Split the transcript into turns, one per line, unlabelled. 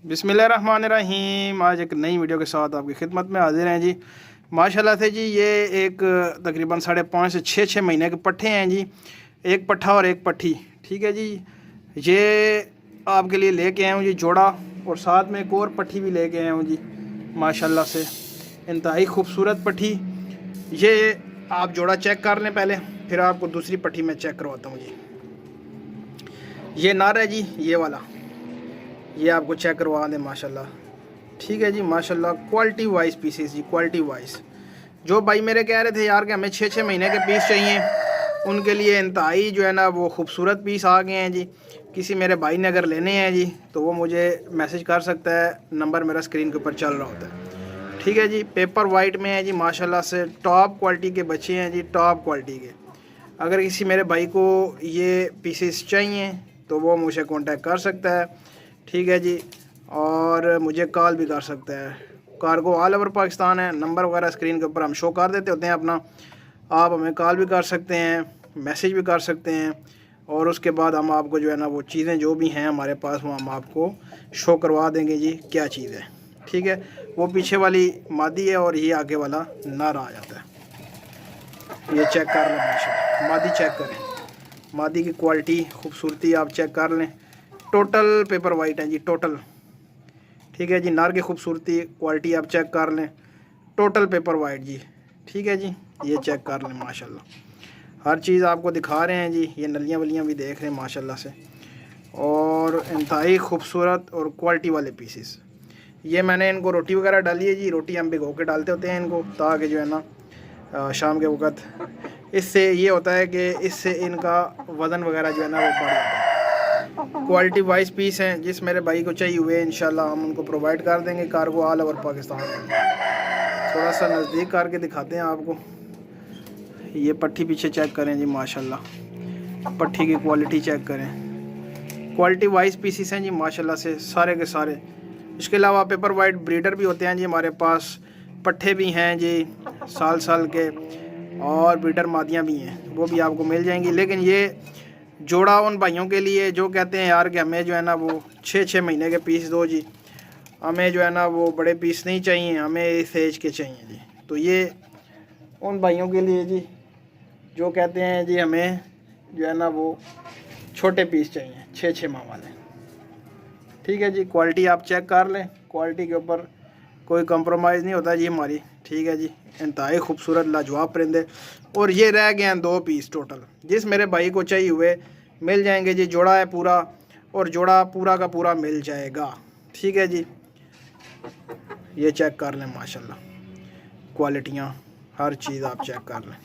बिस्मिल्लाहिर्रहमानिर्रहीम। आज एक नई वीडियो के साथ आपकी खिदमत में हाजिर हैं जी। माशाल्लाह से जी ये एक तकरीबन 5.5 से 6 महीने के पट्ठे हैं जी। एक पट्ठा और एक पट्ठी, ठीक है जी। ये आपके लिए लेके आया हूँ जी जोड़ा, और साथ में एक और पट्ठी भी लेके आया हूँ जी। माशाल्लाह से इंतहाई खूबसूरत पट्ठी। ये आप जोड़ा चेक कर लें पहले, फिर आपको दूसरी पट्ठी में चेक करवाता हूँ जी। ये नर है जी, ये वाला, ये आपको चेक करवा दें माशाल्लाह। ठीक है जी, माशाल्लाह क्वालिटी वाइज पीसेस जी, क्वालिटी वाइज। जो भाई मेरे कह रहे थे यार कि हमें 6 महीने के पीस चाहिए, उनके लिए इंतहाई जो है ना वो खूबसूरत पीस आ गए हैं जी। किसी मेरे भाई ने अगर लेने हैं जी तो वो मुझे मैसेज कर सकता है, नंबर मेरा स्क्रीन के ऊपर चल रहा होता है। ठीक है जी, पेपर वाइट में है जी, माशाल्लाह से टॉप क्वालिटी के बच्चे हैं जी, टॉप क्वालिटी के। अगर किसी मेरे भाई को ये पीसेस चाहिए तो वो मुझे कांटेक्ट कर सकता है, ठीक है जी। और मुझे कॉल भी कर सकता है। कार्गो ऑल ओवर पाकिस्तान है, नंबर वगैरह स्क्रीन के ऊपर हम शो कर देते होते हैं अपना। आप हमें कॉल भी कर सकते हैं, मैसेज भी कर सकते हैं, और उसके बाद हम आपको जो है ना वो चीज़ें जो भी हैं हमारे पास वो हम आपको शो करवा देंगे जी क्या चीज़ है। ठीक है, वो पीछे वाली मादी है और ये आगे वाला नर आ जाता है। ये चेक कर लें माशाल्लाह, मादी चेक करें, मादी की क्वालिटी खूबसूरती आप चेक कर लें। टोटल पेपर वाइट है जी, टोटल। ठीक है जी, नार की खूबसूरती क्वालिटी आप चेक कर लें, टोटल पेपर वाइट जी। ठीक है जी, ये चेक कर लें माशाल्लाह। हर चीज़ आपको दिखा रहे हैं जी, ये नलियाँ वलियाँ भी देख रहे हैं माशाल्लाह से, और इंतहाई खूबसूरत और क्वालिटी वाले पीसेस। ये मैंने इनको रोटी वगैरह डाली है जी, रोटी हम भिगो के डालते होते हैं इनको, ताकि जो है ना शाम के वक़्त इससे ये होता है कि इससे इनका वज़न वगैरह जो है ना वो बढ़ जाता है। क्वालिटी वाइज पीस हैं, जिस मेरे भाई को चाहिए हुए इंशाल्लाह हम उनको प्रोवाइड कर देंगे। Cargo all over Pakistan. थोड़ा सा नज़दीक करके दिखाते हैं आपको। ये पट्ठी पीछे चेक करें जी, माशाल्लाह पट्ठी की क्वालिटी चेक करें, क्वालिटी वाइज पीसीस हैं जी माशाल्लाह से सारे के सारे। इसके अलावा पेपर वाइट ब्रीडर भी होते हैं जी हमारे पास, पट्ठे भी हैं जी साल के, और ब्रीडर मादियाँ भी हैं, वो भी आपको मिल जाएंगी। लेकिन ये जोड़ा उन भाइयों के लिए जो कहते हैं यार कि हमें जो है ना वो 6 महीने के पीस दो जी, हमें जो है ना वो बड़े पीस नहीं चाहिए, हमें इस एज के चाहिए जी। तो ये उन भाइयों के लिए जी जो कहते हैं जी हमें जो है ना वो छोटे पीस चाहिए, 6 माह वाले। ठीक है जी, क्वालिटी आप चेक कर लें, क्वालिटी के ऊपर कोई कंप्रोमाइज़ नहीं होता जी हमारी। ठीक है जी, इंतहाई खूबसूरत लाजवाब परिंदे। और ये रह गए हैं 2 पीस टोटल, जिस मेरे भाई को चाहिए हुए मिल जाएंगे जी। जोड़ा है पूरा, और जोड़ा पूरा का पूरा मिल जाएगा। ठीक है जी, ये चेक कर लें माशाल्लाह, क्वालिटियाँ हर चीज़ आप चेक कर लें।